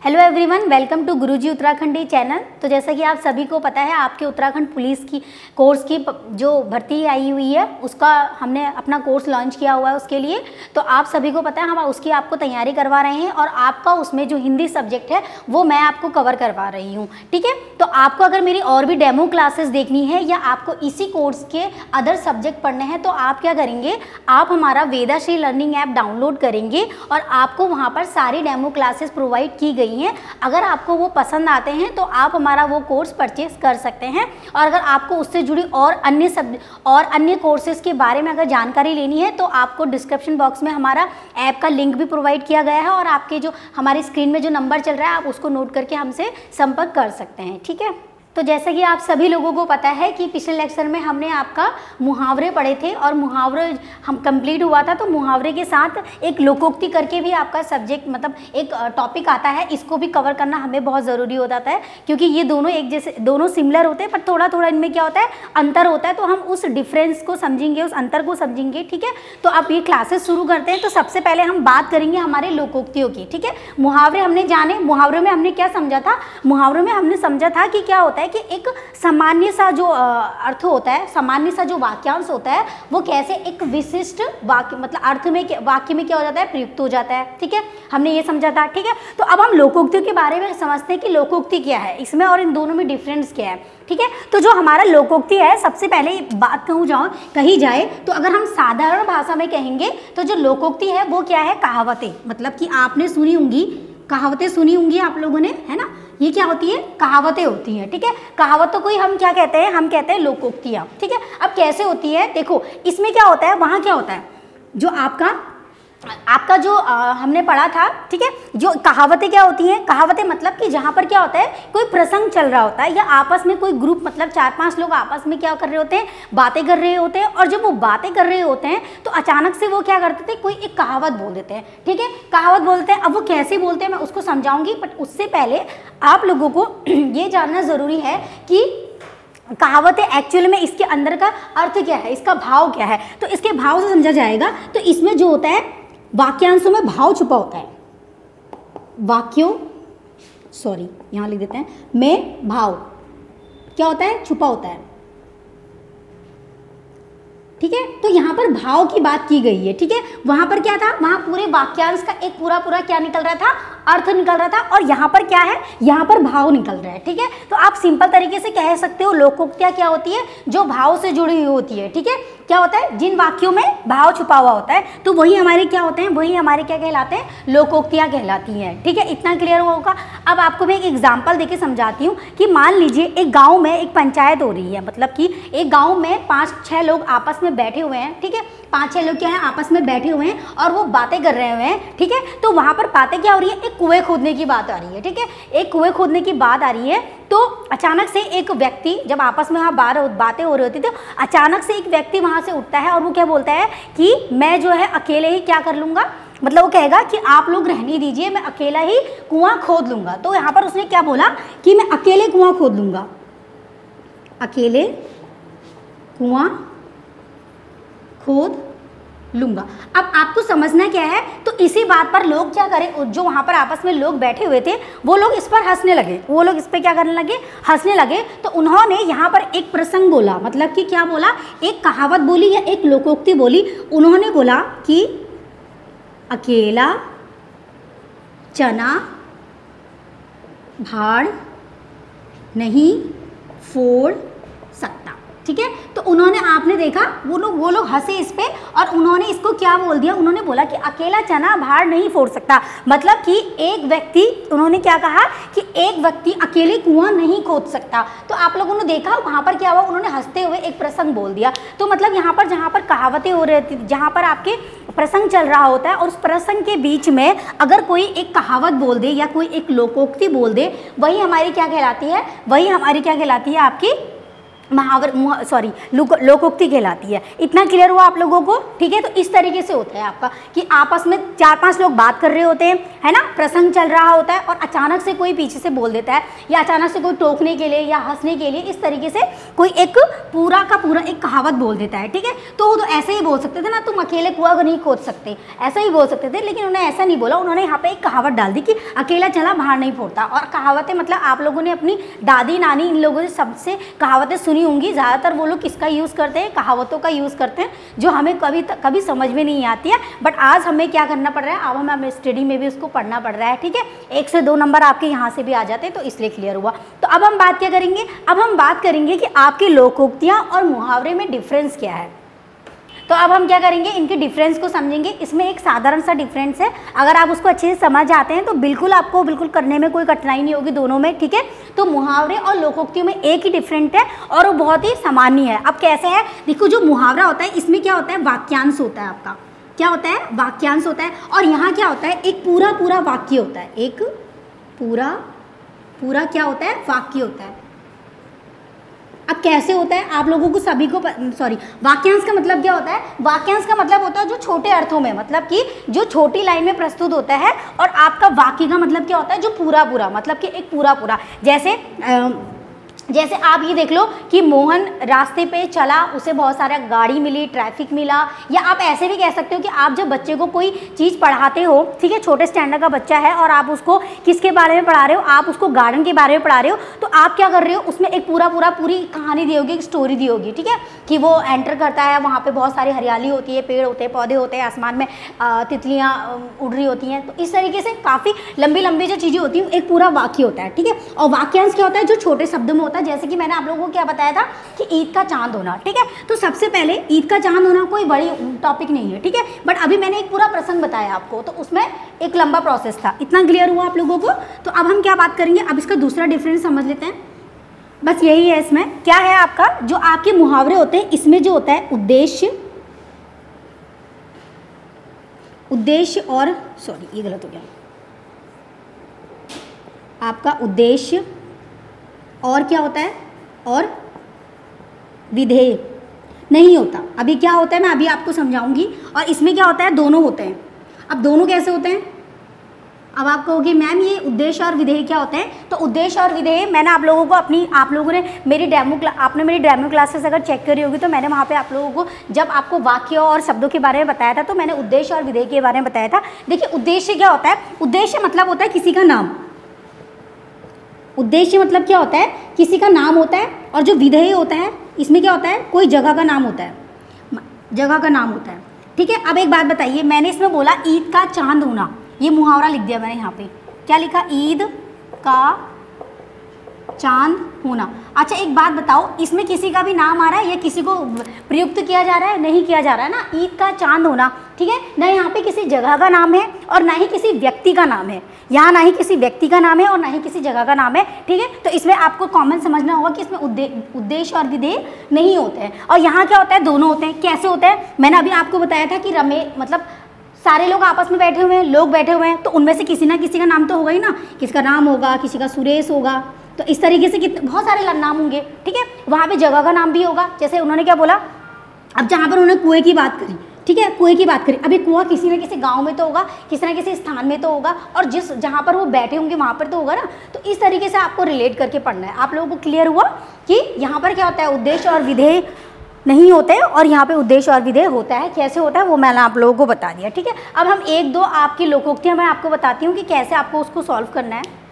Hello everyone, welcome to Guruji Uttarakhandi channel. तो जैसा कि आप सभी को पता है, आपके उत्तराखंड पुलिस की कोर्स की जो भर्ती आई हुई है उसका हमने अपना कोर्स लॉन्च किया हुआ है उसके लिए। तो आप सभी को पता है हम उसकी आपको तैयारी करवा रहे हैं और आपका उसमें जो हिंदी सब्जेक्ट है वो मैं आपको कवर करवा रही हूँ। ठीक है, तो आपको अगर मेरी और भी डेमो क्लासेस देखनी है या आपको इसी कोर्स के अदर सब्जेक्ट पढ़ने हैं तो आप क्या करेंगे, आप हमारा वेदाश्री लर्निंग ऐप डाउनलोड करेंगे और आपको वहाँ पर सारी डेमो क्लासेस प्रोवाइड की गई हैं। अगर आपको वो पसंद आते हैं तो आप हमारा वो कोर्स परचेस कर सकते हैं। और अगर आपको उससे जुड़ी और अन्य कोर्सेज के बारे में अगर जानकारी लेनी है तो आपको डिस्क्रिप्शन बॉक्स में हमारा ऐप का लिंक भी प्रोवाइड किया गया है और आपके जो हमारी स्क्रीन में जो नंबर चल रहा है आप उसको नोट करके हमसे संपर्क कर सकते हैं। ठीक है, तो जैसे कि आप सभी लोगों को पता है कि पिछले लेक्चर में हमने आपका मुहावरे पढ़े थे और मुहावरे हम कंप्लीट हुआ था। तो मुहावरे के साथ एक लोकोक्ति करके भी आपका सब्जेक्ट मतलब एक टॉपिक आता है, इसको भी कवर करना हमें बहुत ज़रूरी हो जाता है क्योंकि ये दोनों एक जैसे दोनों सिमिलर होते हैं पर थोड़ा थोड़ा इनमें क्या होता है, अंतर होता है। तो हम उस डिफरेंस को समझेंगे, उस अंतर को समझेंगे। ठीक है, तो अब ये क्लासेस शुरू करते हैं। तो सबसे पहले हम बात करेंगे हमारे लोकोक्तियों की। ठीक है, मुहावरे हमने जाने, मुहावरे में हमने क्या समझा था, मुहावरे में हमने समझा था कि क्या होता है कि एक सामान्य सा जो अर्थ होता है, सामान्य सा जो वाक्यांश होता है वो कैसे एक विशिष्ट वाक्य मतलब अर्थ में वाक्य में क्या हो जाता है, प्रयुक्त हो जाता है। ठीक है, हमने ये समझा था। ठीक है, तो अब हम लोकोक्तियों के बारे में समझते हैं कि लोकोक्ति क्या है, इसमें और इन दोनों में डिफरेंस क्या है। ठीक है, तो जो हमारा लोकोक्ति है, सबसे पहले बात कही जाए तो अगर हम साधारण भाषा में कहेंगे तो जो लोकोक्ति है वो क्या है, कहावतें। मतलब कि आपने सुनी होंगी, कहावतें सुनी होंगी आप लोगों ने, है ना। ये क्या होती है, कहावतें होती हैं। ठीक है, कहावतों को ही हम क्या कहते हैं, हम कहते हैं लोकोक्तियाँ। ठीक है, अब कैसे होती है, देखो इसमें क्या होता है, वहाँ क्या होता है, जो आपका जो हमने पढ़ा था। ठीक है, जो कहावतें क्या होती हैं, कहावतें मतलब कि जहाँ पर क्या होता है, कोई प्रसंग चल रहा होता है या आपस में कोई ग्रुप मतलब 4-5 लोग आपस में क्या कर रहे होते हैं, बातें कर रहे होते हैं। और जब वो बातें कर रहे होते हैं तो अचानक से वो क्या करते थे, कोई एक कहावत बोल देते हैं। ठीक है, कहावत बोलते हैं। अब वो कैसे बोलते हैं मैं उसको समझाऊंगी, बट उससे पहले आप लोगों को ये जानना ज़रूरी है कि कहावतें एक्चुअल में इसके अंदर का अर्थ क्या है, इसका भाव क्या है। तो इसके भाव से समझा जाएगा। तो इसमें जो होता है, वाक्यांशों में भाव छुपा होता है, यहाँ लिख देते हैं, में भाव क्या होता है, छुपा होता है। ठीक है, तो यहाँ पर भाव की बात की गई है। ठीक है, वहां पर क्या था, वहां पूरे वाक्यांश का एक पूरा क्या निकल रहा था, अर्थ निकल रहा था। और यहाँ पर क्या है, यहाँ पर भाव निकल रहा है। ठीक है, तो आप सिंपल तरीके से कह सकते हो लोकोक्तियाँ क्या होती है, जो भाव से जुड़ी हुई होती है। ठीक है, क्या होता है, जिन वाक्यों में भाव छुपा हुआ होता है तो वही हमारे क्या होते हैं, वही हमारे क्या कहलाते हैं, लोकोक्तियाँ कहलाती हैं। ठीक है, इतना क्लियर होगा। अब आपको मैं एक एग्जाम्पल देके समझाती हूँ कि मान लीजिए एक गाँव में एक पंचायत हो रही है, मतलब कि एक गाँव में 5-6 लोग आपस में बैठे हुए हैं। ठीक है, 5-6 लोग क्या है, आपस में बैठे हुए हैं और वो बातें कर रहे हुए हैं। ठीक है, तो वहाँ पर बातें क्या हो रही है, एक कुएं खोदने की बात आ रही है। ठीक है, एक कुएं खोदने की बात आ रही है। तो अचानक से एक व्यक्ति, जब आपस में वहाँ बातें हो रही होती तो अचानक से एक व्यक्ति वहाँ से उठता है और वो क्या बोलता है कि मैं जो है अकेले ही क्या कर लूँगा, मतलब वो कहेगा कि आप लोग रहने दीजिए, मैं अकेला ही कुआं खोद लूँगा। तो यहाँ पर उसने क्या बोला कि मैं अकेले कुआं खोद लूँगा, अकेले कुआं खोद लूँगा। अब आपको समझना क्या है, तो इसी बात पर लोग क्या करें, जो वहाँ पर आपस में लोग बैठे हुए थे वो लोग इस पर हंसने लगे, वो लोग इस पर क्या करने लगे, हंसने लगे। तो उन्होंने यहाँ पर एक प्रसंग बोला, मतलब कि क्या बोला, एक कहावत बोली या एक लोकोक्ति बोली। उन्होंने बोला कि अकेला चना भाड़ नहीं फोड़ सकता। ठीक है, तो उन्होंने, आपने देखा वो लोग हंसे इस पे और उन्होंने इसको क्या बोल दिया, उन्होंने बोला कि अकेला चना भाड़ नहीं फोड़ सकता। मतलब कि एक व्यक्ति, उन्होंने क्या कहा कि एक व्यक्ति अकेले कुआं नहीं खोद सकता। तो आप लोगों ने देखा वहाँ पर क्या हुआ, उन्होंने हंसते हुए एक प्रसंग बोल दिया। तो मतलब यहाँ पर जहाँ पर कहावतें हो रही थी, जहाँ पर आपके प्रसंग चल रहा होता है और उस प्रसंग के बीच में अगर कोई एक कहावत बोल दे या कोई एक लोकोक्ति बोल दे, वही हमारी क्या कहलाती है, वही हमारी क्या कहलाती है, आपकी लोकोक्ति कहलाती है। इतना क्लियर हुआ आप लोगों को? ठीक है, तो इस तरीके से होता है आपका कि आपस में 4-5 लोग बात कर रहे होते हैं, है ना, प्रसंग चल रहा होता है और अचानक से कोई पीछे से बोल देता है या अचानक से कोई टोकने के लिए या हंसने के लिए इस तरीके से कोई एक पूरा का पूरा एक कहावत बोल देता है। ठीक है, तो वो तो ऐसे ही बोल सकते थे ना, तुम अकेले कुआं को नहीं खोद सकते, ऐसा ही बोल सकते थे, लेकिन उन्होंने ऐसा नहीं बोला। उन्होंने यहाँ पे एक कहावत डाल दी कि अकेला चला बाहर नहीं फोड़ता। और कहावतें मतलब आप लोगों ने अपनी दादी नानी इन लोगों से सबसे कहावतें सुनी होंगी। ज़्यादातर वो लोग किसका यूज़ करते हैं? कहावतों का यूज़ करते हैं, जो हमें कभी समझ में नहीं आती है, बट आज हमें क्या करना पड़ रहा है, अब हमें अपने स्टडी में भी उसको पढ़ना पड़ रहा है। ठीक है, 1 से 2 नंबर आपके यहाँ से भी आ जाते हैं, तो इसलिए क्लियर हुआ। तो अब हम बात क्या करेंगे? अब हम बात करेंगे कि आपकी लोकोक्तियाँ और मुहावरे में डिफरेंस क्या है। तो अब हम क्या करेंगे, इनके डिफरेंस को समझेंगे। इसमें एक साधारण सा डिफरेंस है, अगर आप उसको अच्छे से समझ जाते हैं तो बिल्कुल आपको बिल्कुल करने में कोई कठिनाई नहीं होगी दोनों में। ठीक है, तो मुहावरे और लोकोक्तियों में एक ही डिफरेंट है और वो बहुत ही सामान्य है। अब कैसे है, देखो, जो मुहावरा होता है इसमें क्या होता है, वाक्यांश होता है आपका। क्या होता है? वाक्यांश होता है। और यहाँ क्या होता है, एक पूरा वाक्य होता है, एक पूरा क्या होता है, वाक्य होता है। अब कैसे होता है आप लोगों को सभी को वाक्यांश का मतलब क्या होता है? वाक्यांश का मतलब होता है जो छोटे अर्थों में, मतलब कि जो छोटी लाइन में प्रस्तुत होता है। और आपका वाक्य का मतलब क्या होता है? जो पूरा मतलब कि एक पूरा जैसे आप ये देख लो कि मोहन रास्ते पे चला, उसे बहुत सारा गाड़ी मिली, ट्रैफिक मिला। या आप ऐसे भी कह सकते हो कि आप जब बच्चे को कोई चीज़ पढ़ाते हो, ठीक है, छोटे स्टैंडर्ड का बच्चा है और आप उसको किसके बारे में पढ़ा रहे हो, आप उसको गार्डन के बारे में पढ़ा रहे हो, तो आप क्या कर रहे हो, उसमें एक पूरी कहानी दी होगी, एक स्टोरी दी होगी। ठीक है, कि वो एंटर करता है, वहाँ पर बहुत सारी हरियाली होती है, पेड़ होते हैं, पौधे होते हैं, आसमान में तितलियाँ उड़ रही होती हैं। तो इस तरीके से काफ़ी लंबी जो चीज़ें होती हैं, एक पूरा वाक्य होता है। ठीक है, और वाक्यांश क्या होता है? जो छोटे शब्दों में होता है। जैसे कि मैंने आप लोगों को क्या बताया था कि ईद का चांद होना। ठीक है, तो सबसे पहले ईद का चांद होना कोई बड़ी टॉपिक नहीं है। ठीक है, बट अभी मैंने एक पूरा प्रसंग बताया आपको, तो उसमें एक लंबा प्रोसेस था। इतना क्लियर हुआ आप लोगों को? तो अब हम क्या बात करेंगे, अब इसका दूसरा डिफरेंस समझ लेते हैं। बस यही है, इसमें क्या है आपका, जो आपके मुहावरे होते हैं इसमें जो होता है उद्देश्य और ये गलत हो गया, आपका उद्देश्य और क्या होता है, और विधेय नहीं होता। अभी क्या होता है मैं अभी आपको समझाऊंगी। और इसमें क्या होता है, दोनों होते हैं। अब दोनों कैसे होते हैं? अब आप कहोगे मैम ये उद्देश्य और विधेय क्या होते हैं? तो उद्देश्य और विधेय मैंने आप लोगों को आप लोगों ने मेरी डेमो क्लासेस अगर चेक करी होगी तो मैंने वहाँ पे आप लोगों को जब आपको वाक्यों और शब्दों के बारे में बताया था, तो मैंने उद्देश्य और विधेय के बारे में बताया था। देखिए, उद्देश्य क्या होता है? उद्देश्य मतलब होता है किसी का नाम। उद्देश्य मतलब क्या होता है? किसी का नाम होता है। और जो विधेय होता है इसमें क्या होता है? कोई जगह का नाम होता है, जगह का नाम होता है। ठीक है, अब एक बात बताइए, मैंने इसमें बोला ईद का चांद होना, ये मुहावरा लिख दिया मैंने यहाँ पे। क्या लिखा? ईद का चांद होना। अच्छा, एक बात बताओ, इसमें किसी का भी नाम आ रहा है या किसी को प्रयुक्त किया जा रहा है? नहीं किया जा रहा है ना। ईद का चांद होना, ठीक है, ना यहाँ पे किसी जगह का नाम है और ना ही किसी व्यक्ति का नाम है। यहाँ ना ही किसी व्यक्ति का नाम है और ना ही किसी जगह का नाम है। ठीक है, तो इसमें आपको कॉमन समझना होगा कि इसमें उद्देश्य और विधेय नहीं होते हैं। और यहाँ क्या होता है? दोनों होते हैं। कैसे होता है? मैंने अभी आपको बताया था कि मतलब सारे लोग आपस में बैठे हुए हैं, लोग बैठे हुए हैं, तो उनमें से किसी ना किसी का नाम तो होगा ही ना। किसी का नाम होगा, किसी का सुरेश होगा, तो इस तरीके से बहुत सारे नाम होंगे। ठीक है, वहाँ पे जगह का नाम भी होगा। जैसे उन्होंने क्या बोला, अब जहाँ पर उन्होंने कुएं की बात करी, ठीक है, कुएं की बात करी। अभी कुआं किसी न किसी गांव में तो होगा, किसी न किसी स्थान में तो होगा, और जहाँ पर वो बैठे होंगे वहाँ पर तो होगा ना। तो इस तरीके से आपको रिलेट करके पढ़ना है। आप लोगों को क्लियर हुआ कि यहाँ पर क्या होता है? उद्देश्य और विधेय नहीं होते और यहाँ पे उद्देश्य और विधेय होता है। कैसे होता है वो मैंने आप लोगों को बता दिया। ठीक है, अब हम 1-2 आपकी लोकोक्तियाँ मैं आपको बताती हूँ कि कैसे आपको उसको सॉल्व करना है।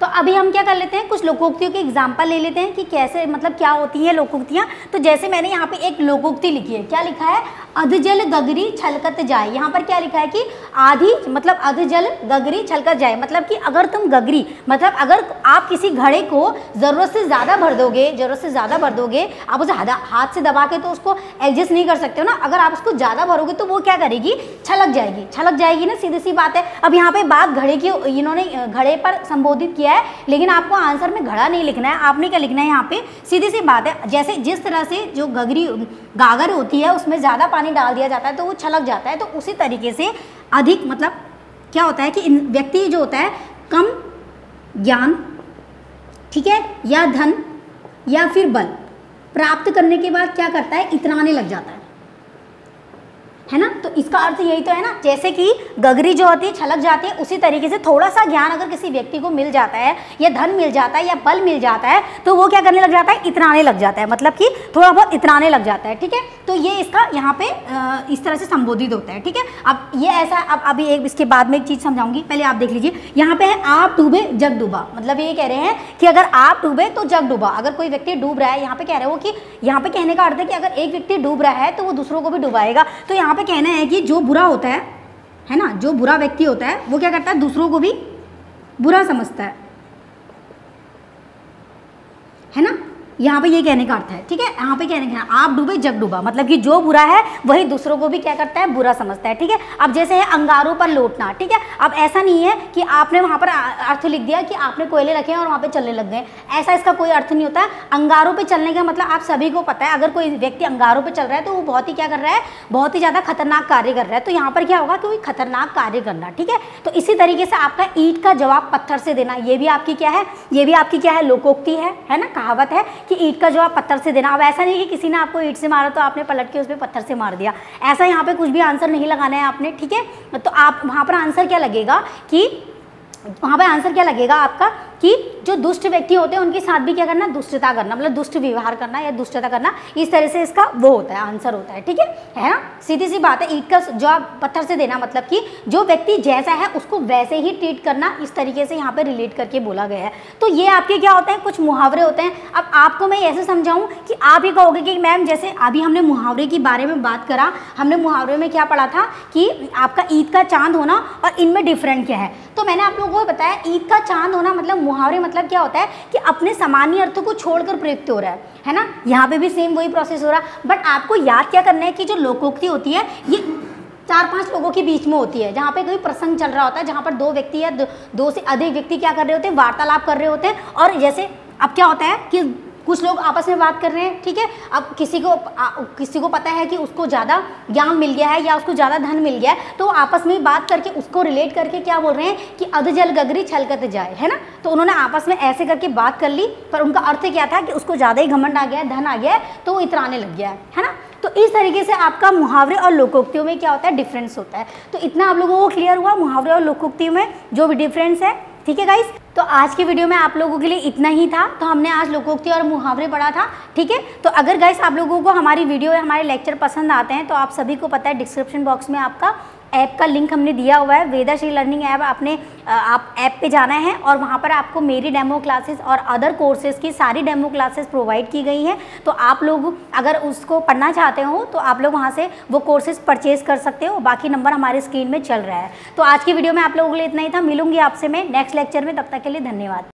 तो अभी हम क्या कर लेते हैं, कुछ लोकोक्तियों के एग्जाम्पल ले लेते हैं कि कैसे, मतलब क्या होती हैं लोकोक्तियाँ। तो जैसे मैंने यहाँ पे एक लोकोक्ति लिखी है। क्या लिखा है? अधजल गगरी छलकत जाए। यहाँ पर क्या लिखा है कि आधी मतलब अधजल गगरी छलकत जाए, मतलब कि अगर तुम गगरी, मतलब अगर आप किसी घड़े को ज़रूरत से ज़्यादा भर दोगे, आप उसे हाथ से दबा के तो उसको एडजस्ट नहीं कर सकते हो ना। अगर आप उसको ज़्यादा भरोगे तो वो क्या करेगी? छलक जाएगी ना, सीधी सी बात है। अब यहाँ पे बात घड़े की, इन्होंने घड़े पर संबोधित किया है, लेकिन आपको आंसर में घड़ा नहीं लिखना है। आपने क्या लिखना है यहाँ पे? सीधी सी बात है, जैसे जिस तरह से जो गागर होती है उसमें ज़्यादा पानी डाल दिया जाता है तो वो छलक जाता है, तो उसी तरीके से अधिक, मतलब क्या होता है कि व्यक्ति जो होता है कम ज्ञान, ठीक है, या धन या फिर बल प्राप्त करने के बाद क्या करता है, इतराने लग जाता है ना। तो इसका अर्थ यही तो है ना, जैसे कि गगरी जो होती है छलक जाती है, उसी तरीके से थोड़ा सा ज्ञान अगर किसी व्यक्ति को मिल जाता है या धन मिल जाता है या बल मिल जाता है तो वो क्या करने लग जाता है, इतराने लग जाता है, मतलब कि थोड़ा बहुत इतराने लग जाता है। ठीक है, तो ये इसका यहाँ पे इस तरह से संबोधित होता है। ठीक है, अब ये ऐसा, अब अभी एक इसके बाद में एक चीज़ समझाऊंगी, पहले आप देख लीजिए। यहाँ पे है आप डूबे जग डूबा, मतलब ये कह रहे हैं कि अगर आप डूबे तो जग डूबा। अगर कोई व्यक्ति डूब रहा है, यहाँ पे कह रहे हो कि यहाँ पे कहने का अर्थ है कि अगर एक व्यक्ति डूब रहा है तो वो दूसरों को भी डुबाएगा। तो यहाँ पे कहना है कि जो बुरा होता है ना, जो बुरा व्यक्ति होता है वो क्या करता है, दूसरों को भी बुरा समझता है ना। यहाँ पे ये कहने का अर्थ है। ठीक है, यहाँ पे कहने का आप डूबे जग डूबा, मतलब कि जो बुरा है वही दूसरों को भी क्या करता है, बुरा समझता है। ठीक है, अब जैसे है अंगारों पर लौटना। ठीक है, अब ऐसा नहीं है कि आपने वहाँ पर अर्थ लिख दिया कि आपने कोयले रखे हैं और वहाँ पे चलने लग गए, ऐसा इसका कोई अर्थ नहीं होता है। अंगारों पे चलने का मतलब आप सभी को पता है, अगर कोई व्यक्ति अंगारों पे चल रहा है तो वो बहुत ही क्या कर रहा है, बहुत ही ज़्यादा खतरनाक कार्य कर रहा है। तो यहाँ पर क्या होगा, कोई खतरनाक कार्य करना। ठीक है, तो इसी तरीके से आपका ईंट का जवाब पत्थर से देना, ये भी आपकी क्या है, ये भी आपकी क्या है, लोकोक्ति है ना, कहावत है कि ईंट का जवाब पत्थर से देना। अब ऐसा नहीं कि किसी ने आपको ईंट से मारा तो आपने पलट के उस पर पत्थर से मार दिया, ऐसा यहाँ पे कुछ भी आंसर नहीं लगाना है आपने। ठीक है, तो आप वहाँ पर आंसर क्या लगेगा कि वहाँ पर आंसर क्या लगेगा आपका कि जो दुष्ट व्यक्ति होते हैं उनके साथ भी क्या करना, दुष्टता करना, मतलब दुष्ट व्यवहार करना या दुष्टता करना, इस तरह से इसका वो होता है, आंसर होता है। ठीक है ना, सीधी सी बात है। ईंट का जवाब पत्थर से देना मतलब कि जो व्यक्ति जैसा है उसको वैसे ही ट्रीट करना, इस तरीके से यहाँ पे रिलेट करके बोला गया है। तो ये आपके क्या होते हैं, कुछ मुहावरे होते हैं। अब आपको मैं ऐसे समझाऊँ कि आप ये कहोगे कि मैम जैसे अभी हमने मुहावरे के बारे में बात करा, हमने मुहावरे में क्या पढ़ा था कि आपका ईद का चांद होना और इनमें डिफरेंट क्या है। तो मैंने आप लोगों को बताया ईद का चांद होना मतलब मुहावरे मतलब क्या होता है कि अपने सामान्य अर्थों को छोड़कर प्रयुक्त हो रहा है ना। यहाँ पे भी सेम वही प्रोसेस हो रहा है, बट आपको याद क्या करना है कि जो लोकोक्ति होती है ये 4-5 लोगों के बीच में होती है, जहाँ पे कोई प्रसंग चल रहा होता है, जहाँ पर दो व्यक्ति या दो से अधिक व्यक्ति क्या कर रहे होते हैं, वार्तालाप कर रहे होते हैं। और जैसे अब क्या होता है कि कुछ लोग आपस में बात कर रहे हैं। ठीक है, अब किसी को पता है कि उसको ज़्यादा ज्ञान मिल गया है या उसको ज़्यादा धन मिल गया है, तो आपस में बात करके उसको रिलेट करके क्या बोल रहे हैं कि अध जल गगरी छलकत जाए, है ना। तो उन्होंने आपस में ऐसे करके बात कर ली, पर उनका अर्थ क्या था कि उसको ज़्यादा ही घमंड आ गया है, धन आ गया है, तो वो इतराने लग गया है ना। तो इस तरीके से आपका मुहावरे और लोकोक्तियों में क्या होता है, डिफरेंस होता है। तो इतना आप लोगों को क्लियर हुआ मुहावरे और लोकोक्तियों में जो भी डिफरेंस है। ठीक है गाइस, तो आज की वीडियो में आप लोगों के लिए इतना ही था। तो हमने आज लोकोक्ति और मुहावरे पढ़ा था। ठीक है, तो अगर गाइस आप लोगों को हमारी वीडियो या हमारे लेक्चर पसंद आते हैं तो आप सभी को पता है डिस्क्रिप्शन बॉक्स में आपका ऐप का लिंक हमने दिया हुआ है, वेदाश्री लर्निंग ऐप। आप ऐप पे जाना है और वहाँ पर आपको मेरी डेमो क्लासेस और अदर कोर्सेज़ की सारी डेमो क्लासेस प्रोवाइड की गई हैं। तो आप लोग अगर उसको पढ़ना चाहते हो तो आप लोग वहाँ से वो कोर्सेज़ परचेज़ कर सकते हो। बाकी नंबर हमारे स्क्रीन में चल रहा है। तो आज की वीडियो में आप लोगों के लिए इतना ही था। मिलूंगी आपसे मैं नेक्स्ट लेक्चर में, तब तक के लिए धन्यवाद।